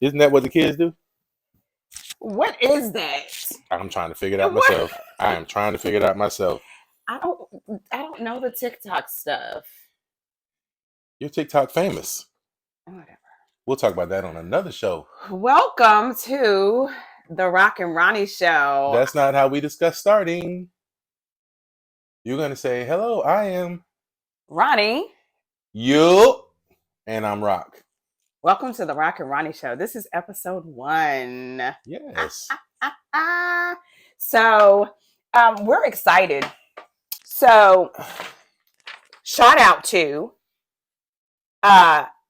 Isn't that what the kids do? What is that? I'm trying to figure it out What? myself. I am trying to figure it out myself. I don't know the TikTok stuff. You're TikTok famous. Whatever. We'll talk about that on another show. Welcome to the Rock and Ronnie show. That's not how we discuss starting. You're going to say, hello, I am Ronnie. you, and I'm Rock. Welcome to the Rock and Ronnie show. This is episode 1. Yes. So, we're excited. So, shout out to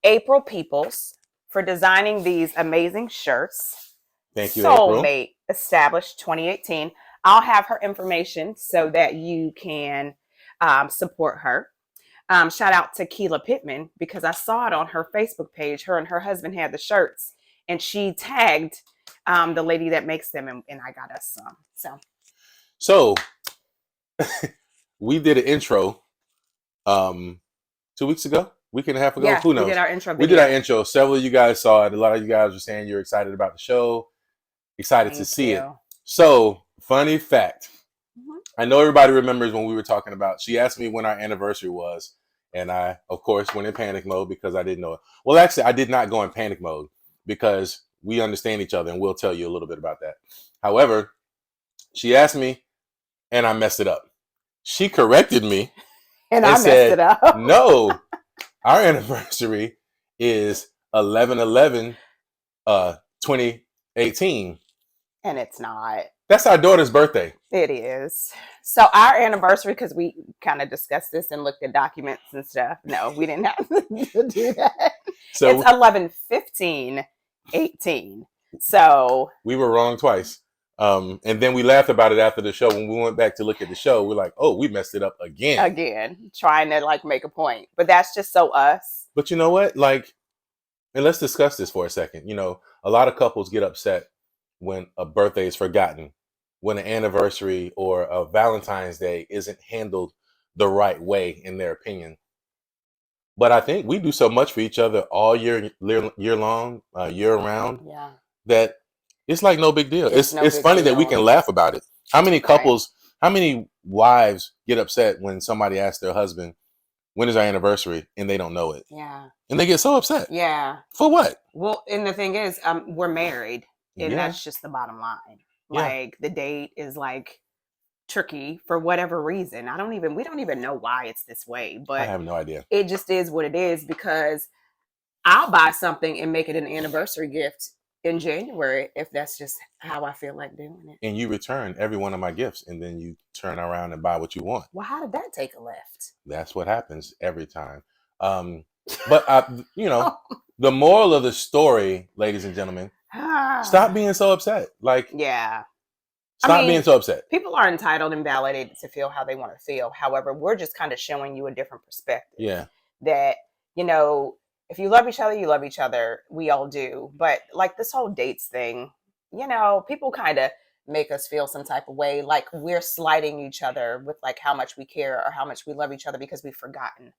April Peoples for designing these amazing shirts. Thank you, Soulmate April. established 2018. I'll have her information so that you can support her. Shout out to Keela Pittman because I saw it on her Facebook page. Her and her husband had the shirts and she tagged the lady that makes them and I got us some. So we did an intro 2 weeks ago, week and a half ago. Yeah, Who knows? We did our intro video. We did our intro. Several of you guys saw it. A lot of you guys were saying you're excited about the show, excited to see it. So, funny fact. I know everybody remembers when we were talking about, she asked me when our anniversary was, and I, of course, went in panic mode because I didn't know it. Well, actually, I did not go in panic mode because we understand each other, and we'll tell you a little bit about that. However, she asked me, and I messed it up. She corrected me and I messed it up. No, our anniversary is 11/11, 2018. And it's not. That's our daughter's birthday. It is. So our anniversary, because we kind of discussed this and looked at documents and stuff. No, we didn't have to do that. So it's 11/15/18. So we were wrong twice. And then we laughed about it after the show. When we went back to look at the show, we're like, oh, we messed it up again. Again, trying to like make a point. But that's just so us. But you know what? Like, and let's discuss this for a second. You know, a lot of couples get upset when a birthday is forgotten, when an anniversary or a Valentine's Day isn't handled the right way, in their opinion. But I think we do so much for each other all year long, year round, that it's like no big deal. It's funny that we can laugh about it. How many couples, how many wives get upset when somebody asks their husband, when is our anniversary? And they don't know it. Yeah. And they get so upset. Yeah. For what? Well, and the thing is, we're married. And that's just the bottom line. Like the date is like tricky for whatever reason. We don't even know why it's this way, but I have no idea. It just is what it is because I'll buy something and make it an anniversary gift in January if that's just how I feel like doing it. And you return every one of my gifts and then you turn around and buy what you want. Well, how did that take a lift? That's what happens every time. But the moral of the story, ladies and gentlemen, stop being so upset. Like, stop being so upset. People are entitled and validated to feel how they want to feel. However, we're just kind of showing you a different perspective. Yeah. That, if you love each other, you love each other. We all do. But like this whole dates thing, people kind of make us feel some type of way. Like we're slighting each other with like how much we care or how much we love each other because we've forgotten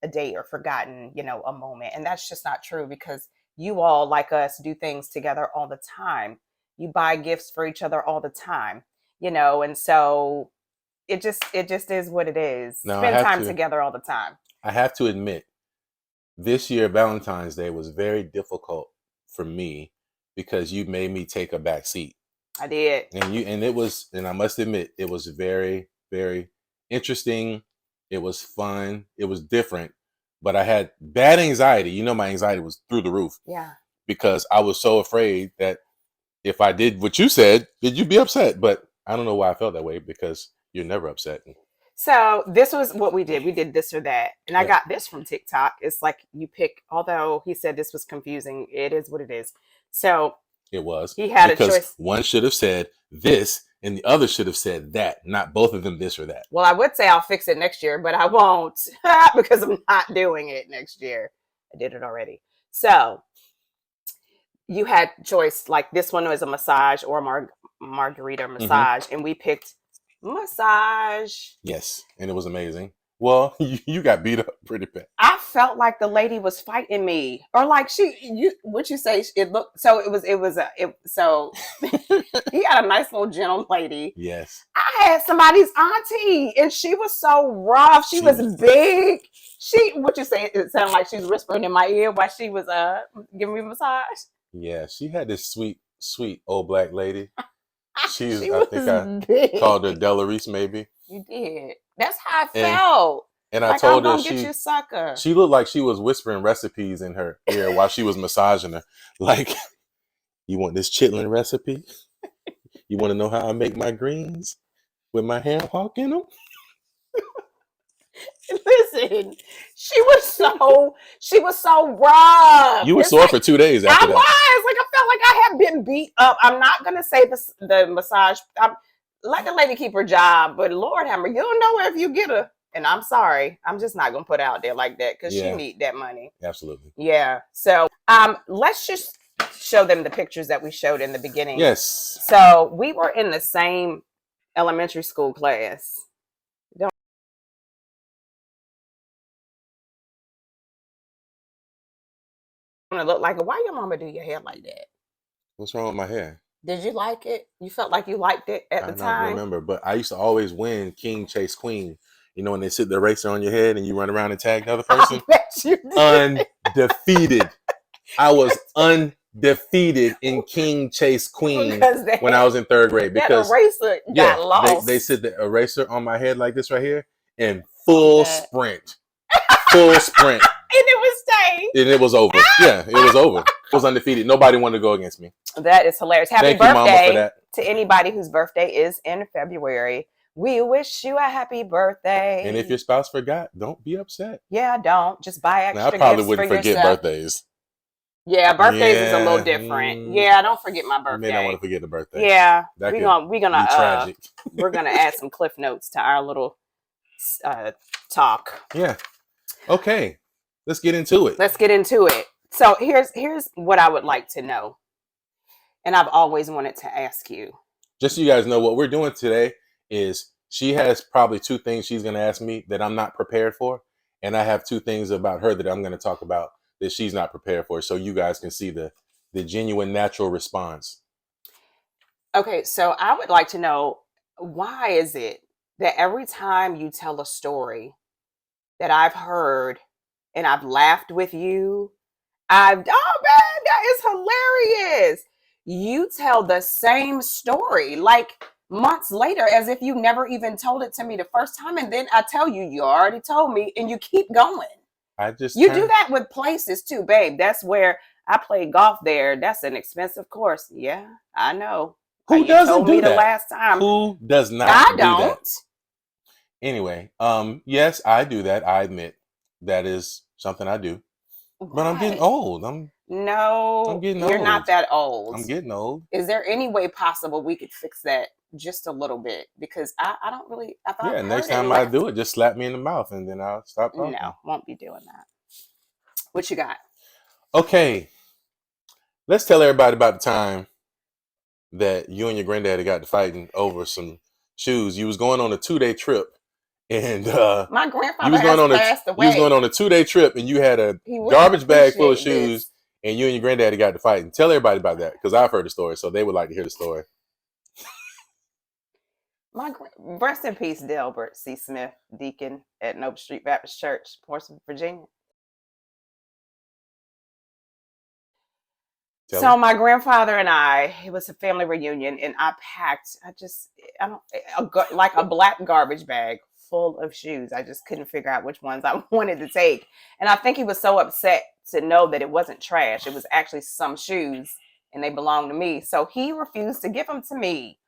a date or forgotten, a moment. And that's just not true because you all, like us, do things together all the time. You buy gifts for each other all the time, and so it just is what it is. Now, spend time together all the time. I have to admit, this year, Valentine's Day was very difficult for me because you made me take a back seat. I did. And I must admit, it was very, very interesting. It was fun. It was different. But I had bad anxiety. My anxiety was through the roof. Yeah. Because I was so afraid that if I did what you said, that you'd be upset. But I don't know why I felt that way because you're never upset. So this was what we did. We did this or that. And I got this from TikTok. It's like you pick, although he said this was confusing, it is what it is. So it was. He had a choice. One should have said this and the other should have said that, not both of them this or that. Well, I would say I'll fix it next year, but I won't because I'm not doing it next year. I did it already. So you had choice, like this one was a massage or a margarita massage, and we picked massage. Yes, and it was amazing. Well, you got beat up pretty bad. I felt like the lady was fighting me, or like what you say? It looked so. So he had a nice little gentle lady. Yes. I had somebody's auntie, and she was so rough. She She was was. big. What you say? It sounded like she was whispering in my ear while she was giving me a massage. Yeah, she had this sweet, sweet old black lady. She's. She I think I was big. called her Delarice, maybe. You did. That's how I And felt. and I Like I'm told her gonna get you, sucker. she looked like she was whispering recipes in her ear while she was massaging her. Like, you want this chitlin recipe? You want to know how I make my greens with my ham hock in them? Listen, she was so rough. You were It's sore like for 2 days I after that. was like I felt like I had been beat up. I'm not gonna say the massage. Let the lady keep her job, but Lord have mercy, you don't know her if you get her. And I'm sorry, I'm just not gonna put it out there like that because she Yeah, need that money. absolutely. Yeah. So let's just show them the pictures that we showed in the beginning. Yes. So we were in the same elementary school class. To look like it. Why your mama do your hair like that? What's wrong with my hair? Did you like it? You felt like you liked it at I the don't time? remember, but I used to always win King Chase Queen. You know when they sit the eraser on your head and you run around and tag the other person? I bet you did. Undefeated. I was undefeated in King Chase Queen when I was in third grade that because eraser got lost. they sit the eraser on my head like this right here and that. full sprint, And it was staying. and it was over. Yeah, it was over. It was undefeated. Nobody wanted to go against me. That is hilarious. Happy Thank you, Mama, for birthday that. to anybody whose birthday is in February. We wish you a happy birthday. And if your spouse forgot, don't be upset. Yeah, don't. Just buy extra Now, I probably gifts wouldn't for forget yourself. birthdays. Yeah, birthdays is a little Yeah, different. Yeah, don't forget my You birthday. may not want to forget the birthday. Yeah, That we're could gonna be tragic. we're gonna add some cliff notes to our little talk. Yeah. Okay. Let's get into it. Let's get into it. So here's what I would like to know, and I've always wanted to ask you. Just so you guys know, what we're doing today is she has probably two things she's going to ask me that I'm not prepared for, and I have two things about her that I'm going to talk about that she's not prepared for, so you guys can see the genuine, natural response. Okay, so I would like to know, why is it that every time you tell a story that I've heard and I've laughed with you, oh man, that is hilarious. You tell the same story like months later as if you never even told it to me the first time, and then I tell you, you already told me, and you keep going. You do that with places too, babe. That's where I played golf there. That's an expensive course. Yeah, I know. Who You doesn't told do me the that? last time. Who does not I do don't. that? Anyway, yes, I do that. I admit that is something I do. But I'm getting old. No, getting you're old. not that old. I'm getting old. Is there any way possible we could fix that just a little bit? Because I don't really. Yeah, next time I do it, just slap me in the mouth and then I'll stop talking. No, won't be doing that. What you got? Okay, let's tell everybody about the time that you and your granddaddy got to fighting over some shoes. You was going on a 2-day trip, and my grandfather passed away. You was going on a 2-day trip, and you had a garbage bag full of shoes, and you and your granddaddy got to fighting. Tell everybody about that, because I've heard the story, so they would like to hear the story. Rest in peace, Delbert C. Smith, deacon at Noble Street Baptist Church, Portsmouth, Virginia. So my grandfather and it was a family reunion, and I packed, like a black garbage bag full of shoes. I just couldn't figure out which ones I wanted to take. And I think he was so upset to know that it wasn't trash. It was actually some shoes, and they belonged to me. So he refused to give them to me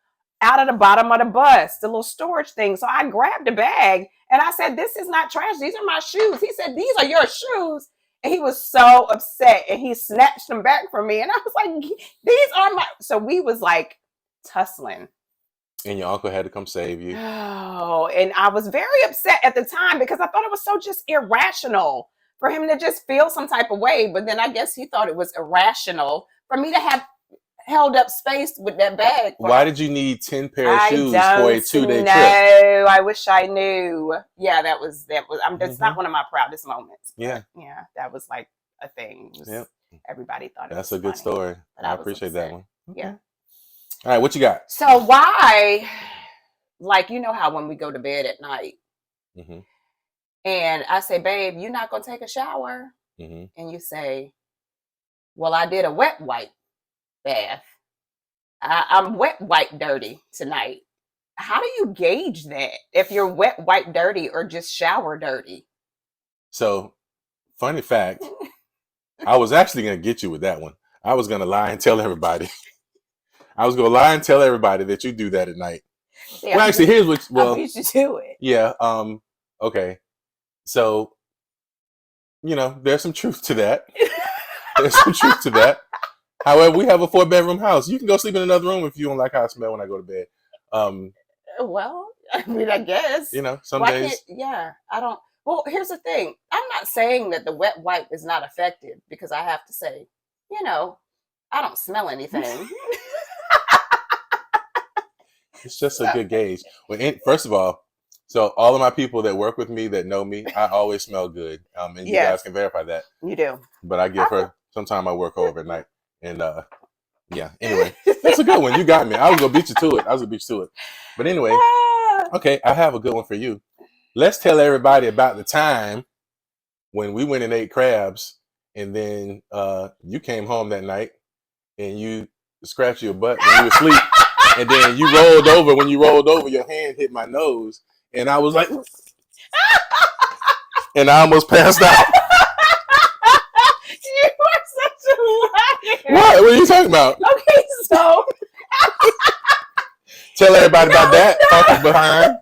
out of the bottom of the bus, the little storage thing. So I grabbed the bag, and I said, "This is not trash. These are my shoes." He said, "These are your shoes." And he was so upset, and he snatched them back from me. And I was like, "These are my..." So we was like tussling. And your uncle had to come save you. Oh, and I was very upset at the time because I thought it was so just irrational for him to just feel some type of way. But then I guess he thought it was irrational for me to have held up space with that bag. Why did you need 10 pair of I shoes for a 2-day don't trip? know. I wish I knew. Yeah, that was. That's not one of my proudest moments. Yeah. Yeah, that was like a thing. Yep. Everybody thought That's it was a good funny, story. but I I was appreciate that upset. one. Okay. Yeah. All right, what you got? So why, like, you know how when we go to bed at night Mm-hmm. and I say, babe, you're not going to take a shower? Mm-hmm. And you say, well, I did a wet wipe bath. I'm wet wipe dirty tonight. How do you gauge that if you're wet wipe dirty or just shower dirty? So, funny fact, I was actually going to get you with that one. I was going to lie and tell everybody. I was going to lie and tell everybody that you do that at night. See, well, actually, here's what. Well, I beat you to it. Yeah. Okay. So, there's some truth to that. There's some truth to that. However, we have a 4-bedroom house. You can go sleep in another room if you don't like how I smell when I go to bed. Well, I mean, I guess. Some days. Yeah, I don't. Well, here's the thing. I'm not saying that the wet wipe is not effective because I have to say, I don't smell anything. It's just a good gauge. Well, first of all, so all of my people that work with me that know me, I always smell good. And you guys can verify that. You do. But I give her sometime I work over at night. And yeah, anyway, that's a good one. You got me. I was gonna beat you to it. But anyway, okay, I have a good one for you. Let's tell everybody about the time when we went and ate crabs, and then you came home that night and you scratched your butt when you were asleep, and then you rolled over. When you rolled over, your hand hit my nose, and I was like, and I almost passed out. You are such a liar. What? What are you talking about? Okay, so tell everybody about that. Fucking behind.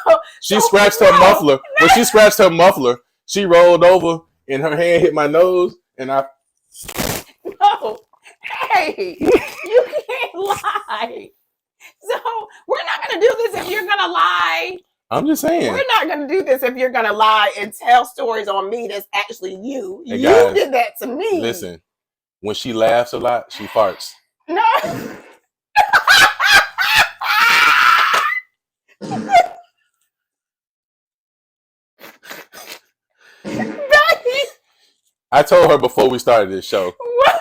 No. She scratched her muffler. When she scratched her muffler, she rolled over and her hand hit my nose, and I. No. Hey, you can't lie. So we're not gonna do this if you're gonna lie. I'm just saying. We're not gonna do this if you're gonna lie and tell stories on me that's actually you. Hey, you guys, did that to me. Listen, when she laughs a lot, she farts. No. I told her before we started this show. What?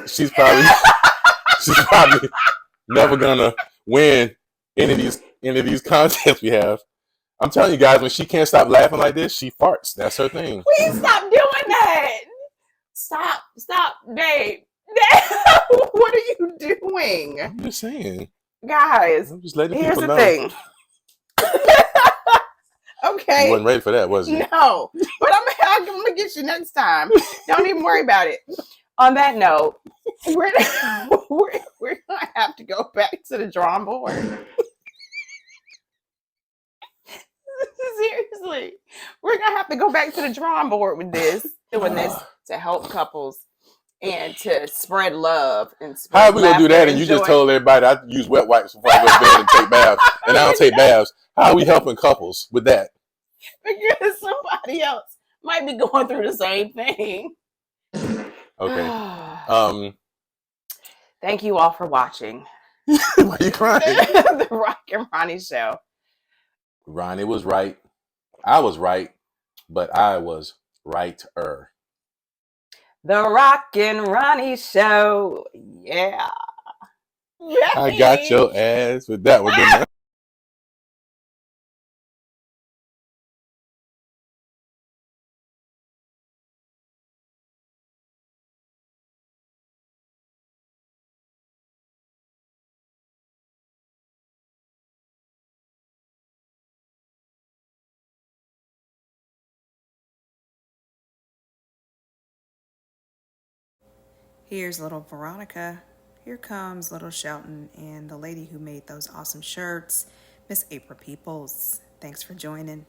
She's probably never gonna win any of these contests we have. I'm telling you guys, when she can't stop laughing like this, she farts. That's her thing. Please stop doing that. Stop, babe. What are you doing? I'm just saying. Guys, I'm just letting here's people know. Thing. Okay. You wasn't ready for that, was you? No. But I'm gonna get you next time. Don't even worry about it. On that note, we're gonna have to go back to the drawing board. Seriously, we're gonna have to go back to the drawing board with doing this to help couples and to spread love and spread. How are we gonna do that? And you just told everybody I use wet wipes before I go to bed and take baths, and I don't take baths. How are we helping couples with that? Because somebody else might be going through the same thing. Okay. Thank you all for watching. Why are you crying? The Rock and Ronnie Show. Ronnie was right. I was right, but I was righter. The Rock and Ronnie Show. Yeah. I got your ass with that one, didn't I? Here's little Veronica. Here comes little Shelton and the lady who made those awesome shirts, Miss April Peoples. Thanks for joining.